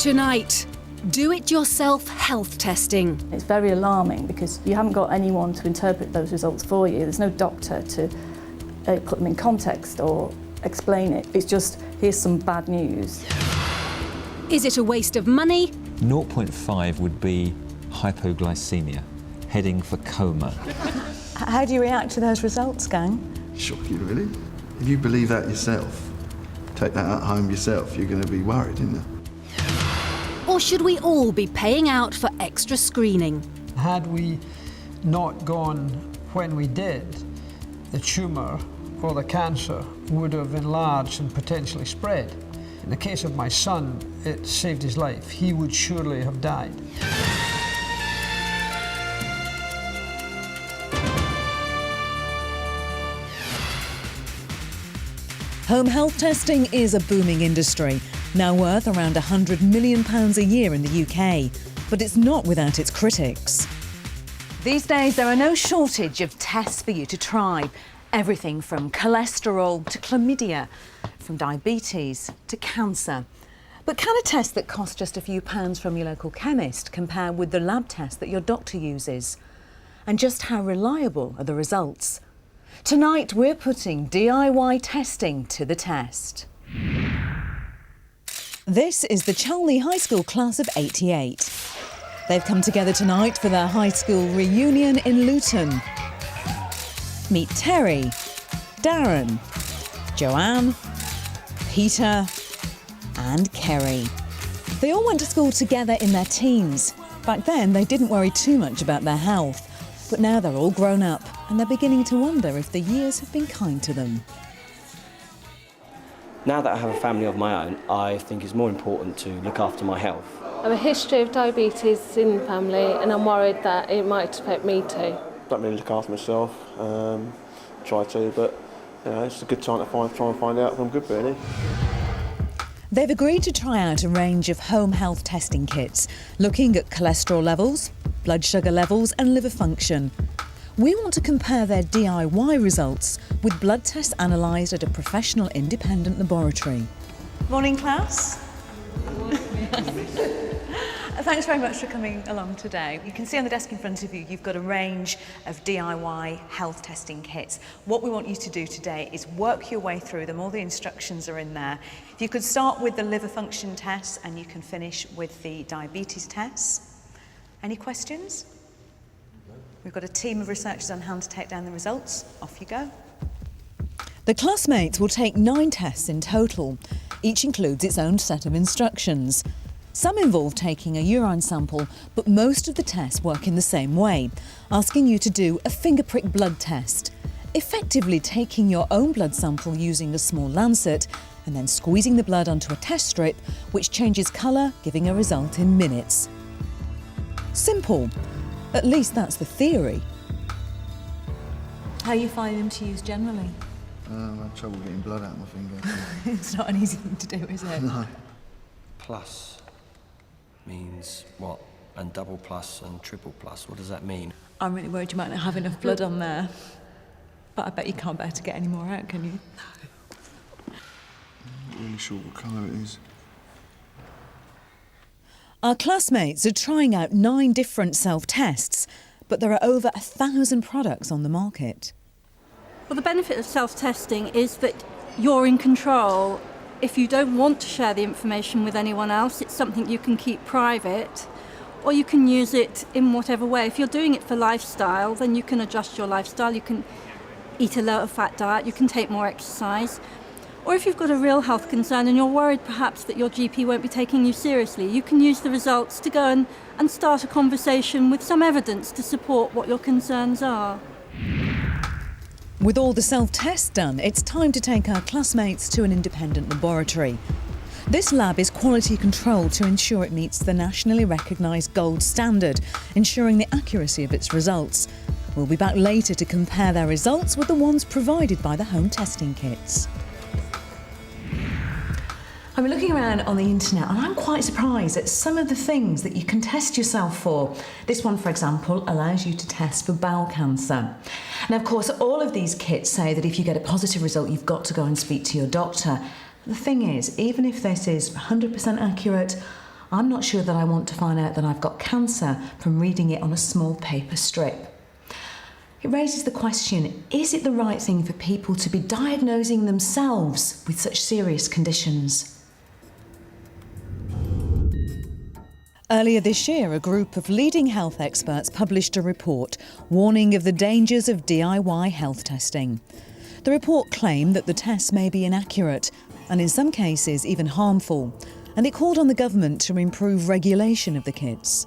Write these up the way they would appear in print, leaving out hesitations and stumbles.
Tonight, do-it-yourself health testing. It's very alarming because you haven't got anyone to interpret those results for you. There's no doctor to put them in context or explain it. It's just, here's some bad news. Is it a waste of money? 0.5 would be hypoglycemia, heading for coma. How do you react to those results, gang? Shocking, really. If you believe that yourself, take that at home yourself, you're going to be worried, isn't you? Or should we all be paying out for extra screening? Had we not gone when we did, the tumour or the cancer would have enlarged and potentially spread. In the case of my son, it saved his life. He would surely have died. Home health testing is a booming industry, now worth around £100 million a year in the UK. But it's not without its critics. These days, there are no shortage of tests for you to try. Everything from cholesterol to chlamydia, from diabetes to cancer. But can a test that costs just a few pounds from your local chemist compare with the lab test that your doctor uses? And just how reliable are the results? Tonight, we're putting DIY testing to the test. This is the Chalney High School class of '88. They've come together tonight for their high school reunion in Luton. Meet Terry, Darren, Joanne, Peter and Kerry. They all went to school together in their teens. Back then, they didn't worry too much about their health. But now they're all grown up and they're beginning to wonder if the years have been kind to them. Now that I have a family of my own, I think it's more important to look after my health. I have a history of diabetes in the family and I'm worried that it might affect me too. Don't really look after myself, try to, but you know, it's a good time to try and find out if I'm good, really. They've agreed to try out a range of home health testing kits, looking at cholesterol levels, blood sugar levels and liver function. We want to compare their DIY results with blood tests analysed at a professional independent laboratory. Morning, class. Thanks very much for coming along today. You can see on the desk in front of you, you've got a range of DIY health testing kits. What we want you to do today is work your way through them. All the instructions are in there. If you could start with the liver function tests and you can finish with the diabetes tests. Any questions? We've got a team of researchers on hand to take down the results. Off you go. The classmates will take 9 tests in total. Each includes its own set of instructions. Some involve taking a urine sample, but most of the tests work in the same way, asking you to do a finger prick blood test, effectively taking your own blood sample using a small lancet and then squeezing the blood onto a test strip, which changes colour, giving a result in minutes. Simple. At least that's the theory. How are you finding them to use generally? I have trouble getting blood out of my finger. It's not an easy thing to do, is it? No. Plus means what? And double plus and triple plus, what does that mean? I'm really worried you might not have enough blood on there. But I bet you can't bear to get any more out, can you? I'm not really sure what colour it is. Our classmates are trying out 9 different self-tests, but there are over 1,000 products on the market. Well, the benefit of self-testing is that you're in control. If you don't want to share the information with anyone else, it's something you can keep private, or you can use it in whatever way. If you're doing it for lifestyle, then you can adjust your lifestyle. You can eat a low-fat diet, you can take more exercise. Or if you've got a real health concern and you're worried perhaps that your GP won't be taking you seriously, you can use the results to go and start a conversation with some evidence to support what your concerns are. With all the self-tests done, it's time to take our classmates to an independent laboratory. This lab is quality controlled to ensure it meets the nationally recognised gold standard, ensuring the accuracy of its results. We'll be back later to compare their results with the ones provided by the home testing kits. I'm looking around on the internet and I'm quite surprised at some of the things that you can test yourself for. This one, for example, allows you to test for bowel cancer. Now, of course, all of these kits say that if you get a positive result, you've got to go and speak to your doctor. The thing is, even if this is 100% accurate, I'm not sure that I want to find out that I've got cancer from reading it on a small paper strip. It raises the question, is it the right thing for people to be diagnosing themselves with such serious conditions? Earlier this year, a group of leading health experts published a report warning of the dangers of DIY health testing. The report claimed that the tests may be inaccurate and in some cases even harmful, and it called on the government to improve regulation of the kits.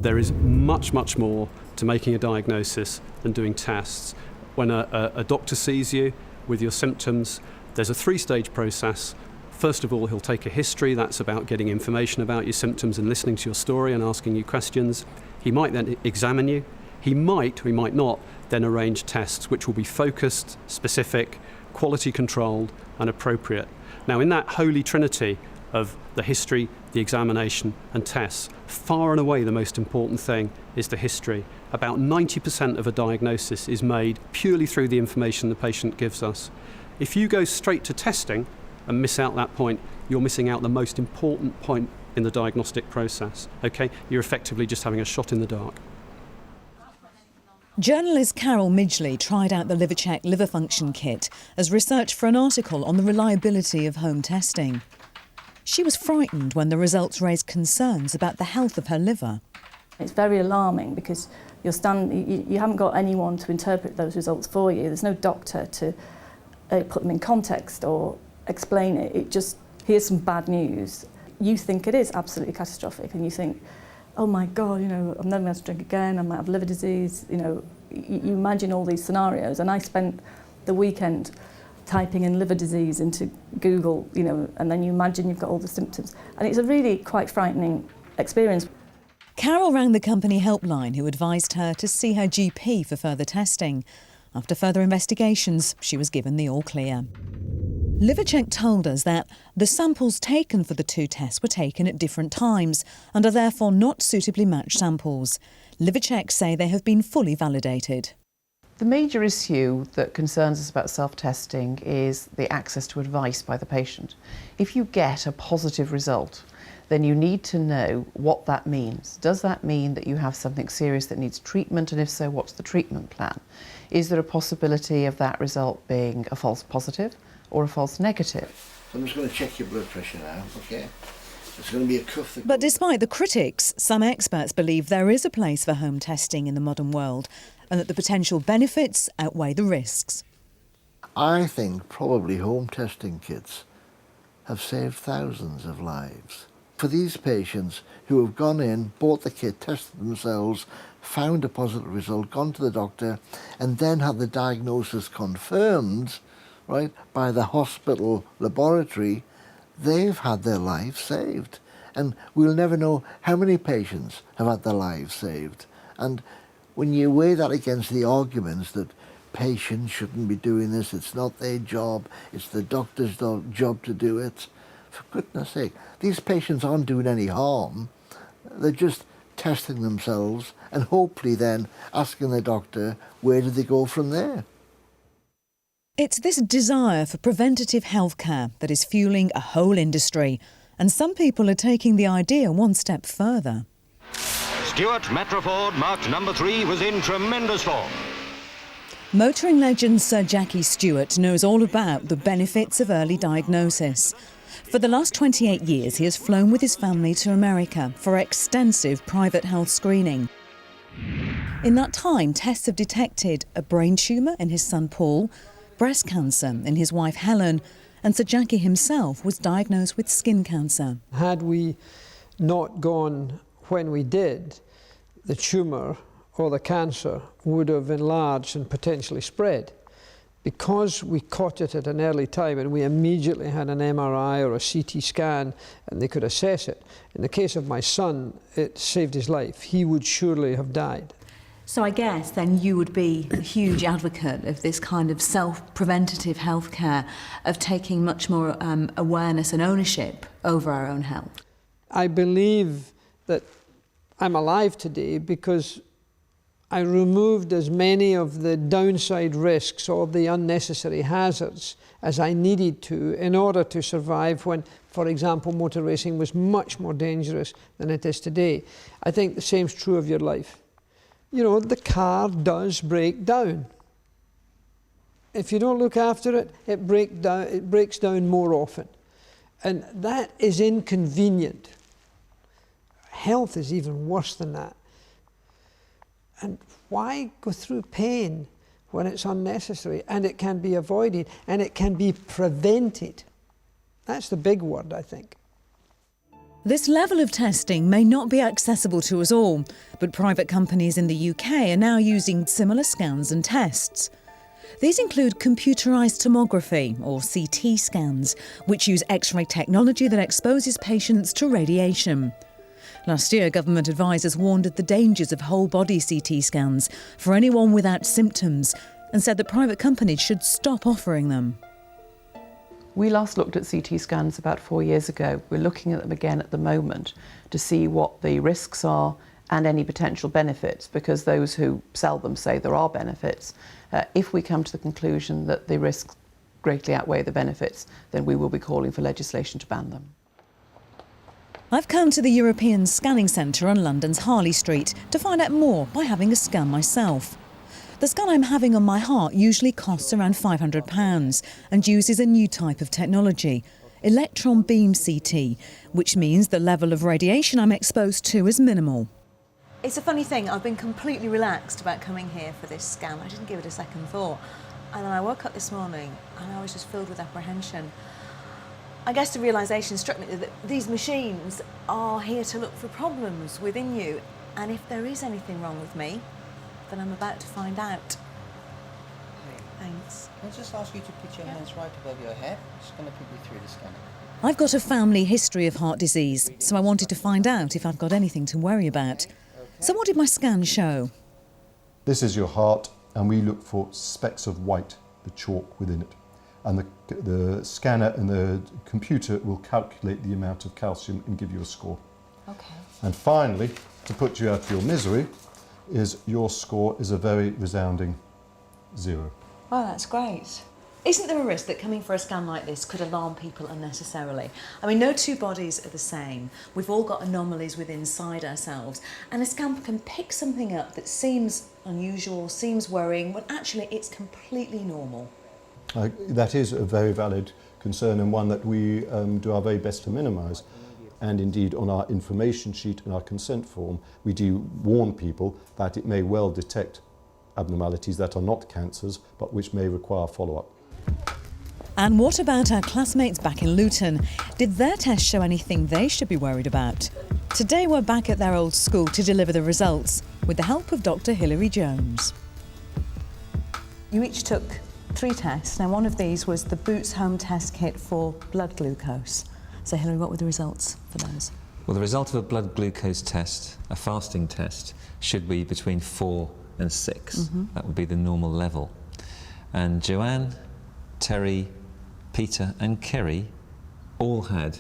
There is much, much more to making a diagnosis than doing tests. When a doctor sees you with your symptoms, there's a three-stage process. First of all, he'll take a history. That's about getting information about your symptoms and listening to your story and asking you questions. He might then examine you. He might, or he might not, then arrange tests which will be focused, specific, quality controlled and appropriate. Now, in that holy trinity of the history, the examination and tests, far and away the most important thing is the history. About 90% of a diagnosis is made purely through the information the patient gives us. If you go straight to testing and miss out that point, you're missing out the most important point in the diagnostic process. Okay? You're effectively just having a shot in the dark. Journalist Carol Midgley tried out the LiverCheck liver function kit as research for an article on the reliability of home testing. She was frightened when the results raised concerns about the health of her liver. It's very alarming because you haven't got anyone to interpret those results for you. There's no doctor to put them in context or explain it. It just, here's some bad news. You think it is absolutely catastrophic and you think, oh my God, I'm never going to drink again, I might have liver disease, you imagine all these scenarios. And I spent the weekend typing in liver disease into Google, and then you imagine you've got all the symptoms. And it's a really quite frightening experience. Carol rang the company helpline, who advised her to see her GP for further testing. After further investigations, she was given the all clear. LiverCheck told us that the samples taken for the two tests were taken at different times and are therefore not suitably matched samples. LiverCheck say they have been fully validated. The major issue that concerns us about self-testing is the access to advice by the patient. If you get a positive result, then you need to know what that means. Does that mean that you have something serious that needs treatment, and if so, what's the treatment plan? Is there a possibility of that result being a false positive or a false negative? I'm just going to check your blood pressure now, okay? It's going to be a cuff. But despite the critics, some experts believe there is a place for home testing in the modern world and that the potential benefits outweigh the risks. I think probably home testing kits have saved thousands of lives. For these patients who have gone in, bought the kit, tested themselves, found a positive result, gone to the doctor, and then had the diagnosis confirmed, right, by the hospital laboratory, they've had their life saved. And we'll never know how many patients have had their lives saved. And when you weigh that against the arguments that patients shouldn't be doing this, it's not their job, it's the doctor's job to do it, for goodness sake, these patients aren't doing any harm. They're just testing themselves and hopefully then asking the doctor, where do they go from there? It's this desire for preventative healthcare that is fueling a whole industry, and some people are taking the idea one step further. Stuart Metroford, marked number 3, was in tremendous form. Motoring legend Sir Jackie Stewart knows all about the benefits of early diagnosis. For the last 28 years, he has flown with his family to America for extensive private health screening. In that time, tests have detected a brain tumour in his son Paul, breast cancer in his wife Helen, and Sir Jackie himself was diagnosed with skin cancer. Had we not gone when we did, the tumour or the cancer would have enlarged and potentially spread. Because we caught it at an early time and we immediately had an MRI or a CT scan and they could assess it, in the case of my son, it saved his life. He would surely have died. So I guess then you would be a huge advocate of this kind of self-preventative healthcare, of taking much more awareness and ownership over our own health. I believe that I'm alive today because I removed as many of the downside risks or the unnecessary hazards as I needed to in order to survive when, for example, motor racing was much more dangerous than it is today. I think the same's true of your life. You know, the car does break down. If you don't look after it, it breaks down more often. And that is inconvenient. Health is even worse than that. And why go through pain when it's unnecessary and it can be avoided and it can be prevented? That's the big word, I think. This level of testing may not be accessible to us all, but private companies in the UK are now using similar scans and tests. These include computerised tomography, or CT scans, which use X-ray technology that exposes patients to radiation. Last year, government advisers warned of the dangers of whole-body CT scans for anyone without symptoms and said that private companies should stop offering them. We last looked at CT scans about 4 years ago. We're looking at them again at the moment to see what the risks are and any potential benefits, because those who sell them say there are benefits. If we come to the conclusion that the risks greatly outweigh the benefits, then we will be calling for legislation to ban them. I've come to the European Scanning Centre on London's Harley Street to find out more by having a scan myself. The scan I'm having on my heart usually costs around £500 and uses a new type of technology, electron beam CT, which means the level of radiation I'm exposed to is minimal. It's a funny thing, I've been completely relaxed about coming here for this scan. I didn't give it a second thought. And then I woke up this morning and I was just filled with apprehension. I guess the realisation struck me that these machines are here to look for problems within you, and if there is anything wrong with me, then I'm about to find out. Thanks. I'll just ask you to put your hands right above your head. I'm just going to put you through the scanner. I've got a family history of heart disease, so I wanted to find out if I've got anything to worry about. So what did my scan show? This is your heart, and we look for specks of white, the chalk within it. And the scanner and the computer will calculate the amount of calcium and give you a score. Okay. And finally, to put you out of your misery, is your score is a very resounding 0. Oh, that's great. Isn't there a risk that coming for a scan like this could alarm people unnecessarily? I mean, no two bodies are the same. We've all got anomalies within inside ourselves, and a scan can pick something up that seems unusual, seems worrying, when actually it's completely normal. That is a very valid concern, and one that we do our very best to minimise. And indeed, on our information sheet and our consent form, we do warn people that it may well detect abnormalities that are not cancers, but which may require follow-up. And what about our classmates back in Luton? Did their test show anything they should be worried about? Today we're back at their old school to deliver the results, with the help of Dr. Hilary Jones. You each took 3 tests. Now, one of these was the Boots home test kit for blood glucose. So, Hilary, what were the results for those? Well, the result of a blood glucose test, a fasting test, should be between 4 and 6. Mm-hmm. That would be the normal level. And Joanne, Terry, Peter and Kerry all had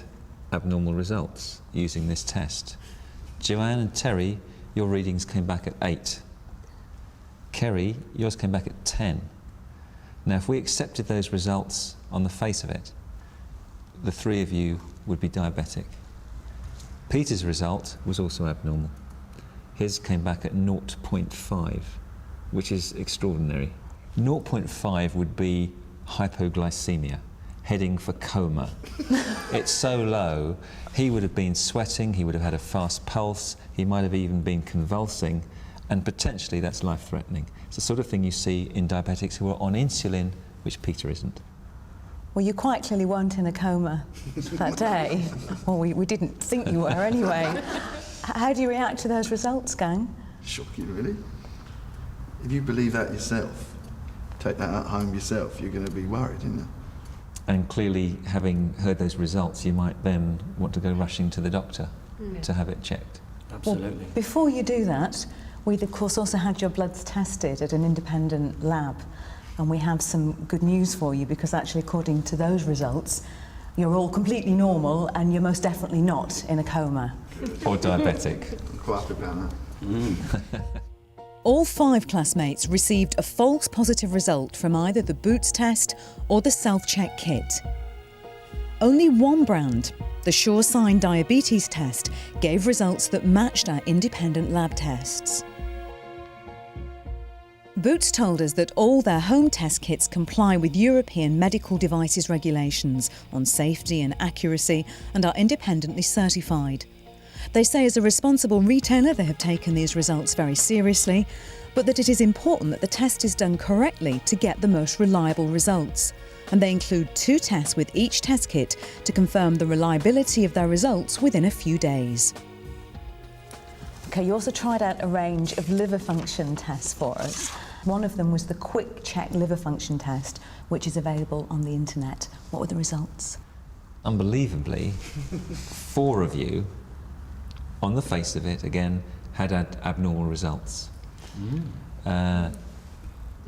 abnormal results using this test. Joanne and Terry, your readings came back at 8. Kerry, yours came back at 10. Now, if we accepted those results on the face of it, the 3 of you would be diabetic. Peter's result was also abnormal. His came back at 0.5, which is extraordinary. 0.5 would be hypoglycemia, heading for coma. It's so low, he would have been sweating, he would have had a fast pulse, he might have even been convulsing, and potentially that's life-threatening. It's the sort of thing you see in diabetics who are on insulin, which Peter isn't. Well, you quite clearly weren't in a coma that day. Well, we didn't think you were anyway. How do you react to those results, gang? Shocking, really. If you believe that yourself, take that at home yourself, you're going to be worried, aren't you? And clearly, having heard those results, you might then want to go rushing to the doctor to have it checked. Well, before you do that, we'd of course also had your bloods tested at an independent lab. And we have some good news for you, because actually, according to those results, you're all completely normal and you're most definitely not in a coma. Or diabetic. I'm quite happy about that. All 5 classmates received a false positive result from either the Boots test or the self-check kit. Only one brand, the Sure Sign diabetes test, gave results that matched our independent lab tests. Boots told us that all their home test kits comply with European medical devices regulations on safety and accuracy and are independently certified. They say as a responsible retailer they have taken these results very seriously, but that it is important that the test is done correctly to get the most reliable results. And they include 2 tests with each test kit to confirm the reliability of their results within a few days. Okay, you also tried out a range of liver function tests for us. One of them was the Quick Check liver function test, which is available on the internet. What were the results? Unbelievably, 4 of you, on the face of it, again, had abnormal results.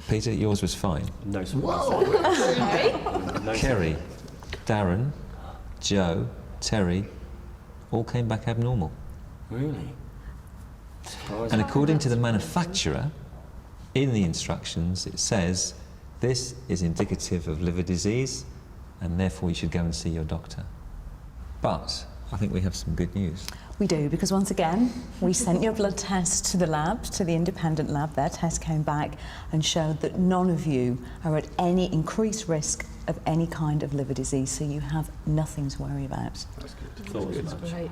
Peter, yours was fine. No surprise. Kerry, Darren, Joe, Terry, all came back abnormal. Really? And according to the manufacturer, in the instructions, it says this is indicative of liver disease and therefore you should go and see your doctor. But I think we have some good news. We do, because once again, we sent your blood test to the lab, to the independent lab. Their test came back and showed that none of you are at any increased risk of any kind of liver disease, so you have nothing to worry about. That's Great.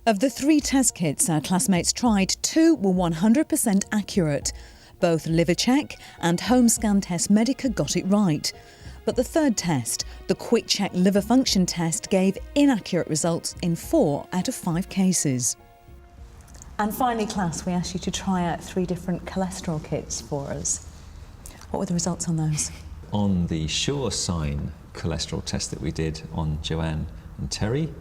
Of the 3 test kits our classmates tried, 2 were 100% accurate. Both Liver Check and Home Scan Test Medica got it right. But the 3rd test, the Quick Check liver function test, gave inaccurate results in 4 out of 5 cases. And finally, class, we asked you to try out 3 different cholesterol kits for us. What were the results on those? On the Sure Sign cholesterol test that we did on Joanne and Terry,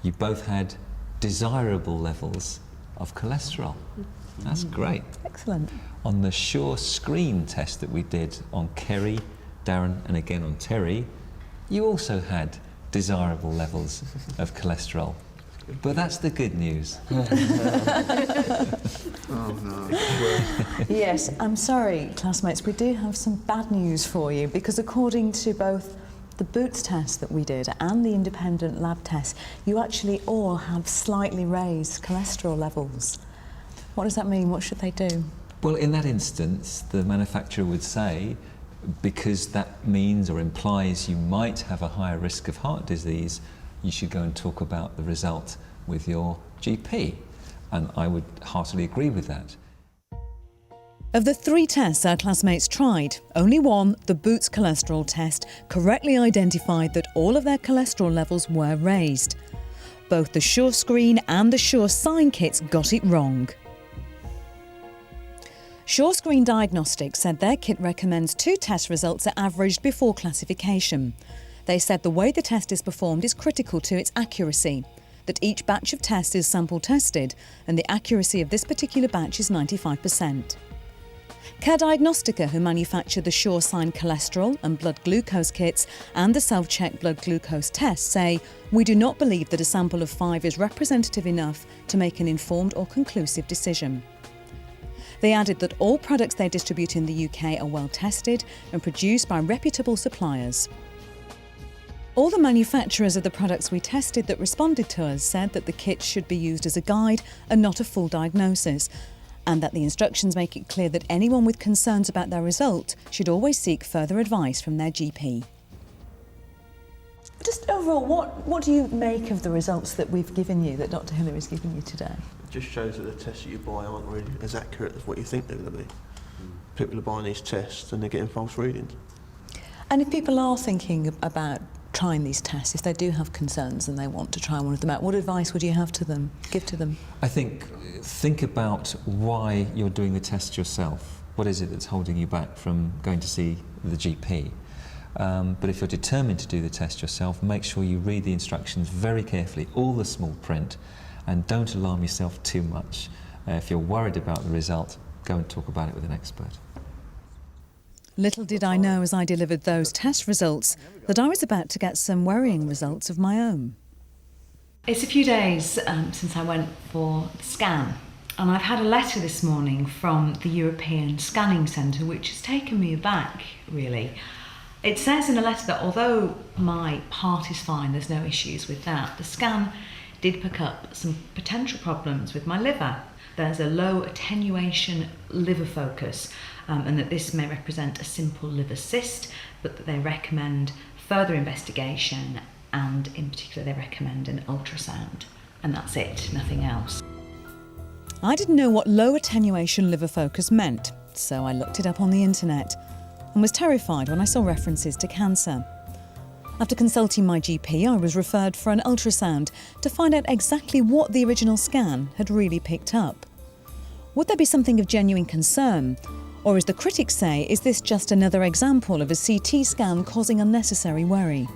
you both had desirable levels of cholesterol. That's great. Excellent. On the Sure Screen test that we did on Kerry, Darren and again on Terry, you also had desirable levels of cholesterol. But that's the good news. Oh no. Yes, I'm sorry, classmates, we do have some bad news for you, because according to both the Boots test that we did and the independent lab test, you actually all have slightly raised cholesterol levels. What does that mean? What should they do? Well, in that instance, the manufacturer would say, because that means or implies you might have a higher risk of heart disease, you should go and talk about the result with your GP. And I would heartily agree with that. Of the 3 tests our classmates tried, only one, the Boots cholesterol test, correctly identified that all of their cholesterol levels were raised. Both the Sure Screen and the Sure Sign kits got it wrong. Sure Screen Diagnostics said their kit recommends 2 test results are averaged before classification. They said the way the test is performed is critical to its accuracy, that each batch of tests is sample tested and the accuracy of this particular batch is 95%. Care Diagnostica, who manufacture the Sure Sign cholesterol and blood glucose kits and the self-check blood glucose test, say, we do not believe that a sample of 5 is representative enough to make an informed or conclusive decision. They added that all products they distribute in the UK are well tested and produced by reputable suppliers. All the manufacturers of the products we tested that responded to us said that the kit should be used as a guide and not a full diagnosis, and that the instructions make it clear that anyone with concerns about their result should always seek further advice from their GP. Just overall, what do you make of the results that we've given you, that Dr. Hillary's given you today? It just shows that the tests that you buy aren't really as accurate as what you think they're going to be. People are buying these tests and they're getting false readings. And if people are thinking about trying these tests, if they do have concerns and they want to try one of them out, what advice would you have to them, give to them? I think about why you're doing the test yourself. What is it that's holding you back from going to see the GP? But if you're determined to do the test yourself, make sure you read the instructions very carefully, all the small print, and don't alarm yourself too much. If you're worried about the result, go and talk about it with an expert. Little did I know as I delivered those test results that I was about to get some worrying results of my own. It's a few days since I went for the scan, And I've had a letter this morning from the European Scanning Centre, which has taken me aback, really. It says in the letter that although my heart is fine, there's no issues with that, the scan did pick up some potential problems with my liver. There's a low attenuation liver focus, and that this may represent a simple liver cyst, but that they recommend further investigation, and in particular they recommend an ultrasound. And that's it, nothing else. I didn't know what low attenuation liver focus meant, so I looked it up on the internet and was terrified when I saw references to cancer. After consulting my GP, I was referred for an ultrasound to find out exactly what the original scan had really picked up. Would there be something of genuine concern? Or, as the critics say, is this just another example of a CT scan causing unnecessary worry?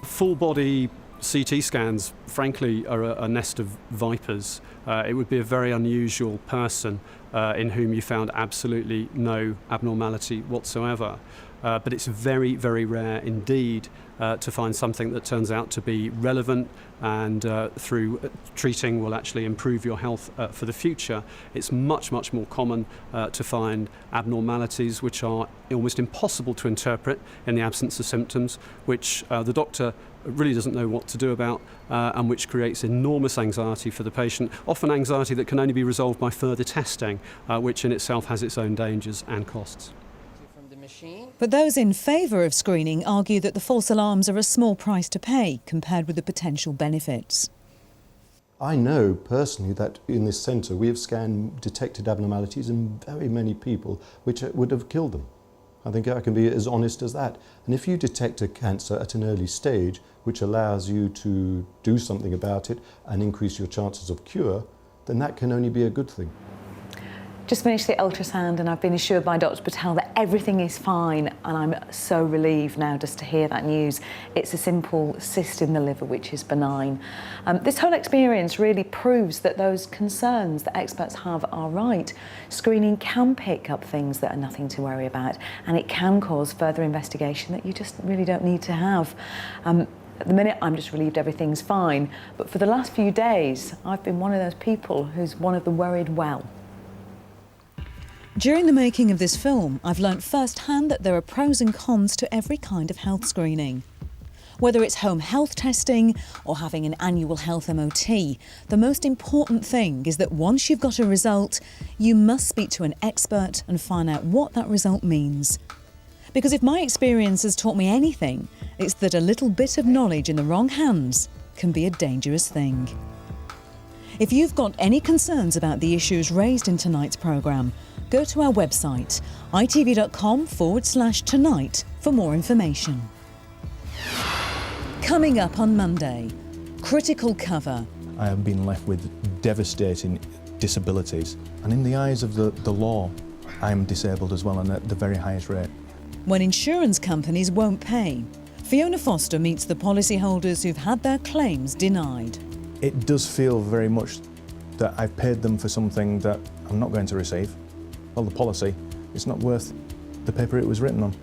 Full body CT scans, frankly, are a nest of vipers. It would be a very unusual person in whom you found absolutely no abnormality whatsoever. But it's very, very rare indeed to find something that turns out to be relevant and through treating will actually improve your health for the future. It's much, much more common to find abnormalities which are almost impossible to interpret in the absence of symptoms, which the doctor really doesn't know what to do about, and which creates enormous anxiety for the patient, often anxiety that can only be resolved by further testing, which in itself has its own dangers and costs. But those in favour of screening argue that the false alarms are a small price to pay compared with the potential benefits. I know personally that in this centre we have detected abnormalities in very many people which would have killed them. I think I can be as honest as that. And if you detect a cancer at an early stage, which allows you to do something about it and increase your chances of cure, then that can only be a good thing. Just finished the ultrasound and I've been assured by Dr. Patel that everything is fine, and I'm so relieved now just to hear that news. It's a simple cyst in the liver which is benign. This whole experience really proves that those concerns that experts have are right. Screening can pick up things that are nothing to worry about, and it can cause further investigation that you just really don't need to have. At the minute, I'm just relieved everything's fine, but for the last few days, I've been one of those people who's one of the worried well. During the making of this film, I've learnt firsthand that there are pros and cons to every kind of health screening. Whether it's home health testing or having an annual health MOT, the most important thing is that once you've got a result, you must speak to an expert and find out what that result means. Because if my experience has taught me anything, it's that a little bit of knowledge in the wrong hands can be a dangerous thing. If you've got any concerns about the issues raised in tonight's programme, go to our website, itv.com/tonight for more information. Coming up on Monday, critical cover. I have been left with devastating disabilities, and in the eyes of the law, I am disabled as well, and at the very highest rate. When insurance companies won't pay, Fiona Foster meets the policyholders who've had their claims denied. It does feel very much that I've paid them for something that I'm not going to receive. Well, the policy, it's not worth the paper it was written on.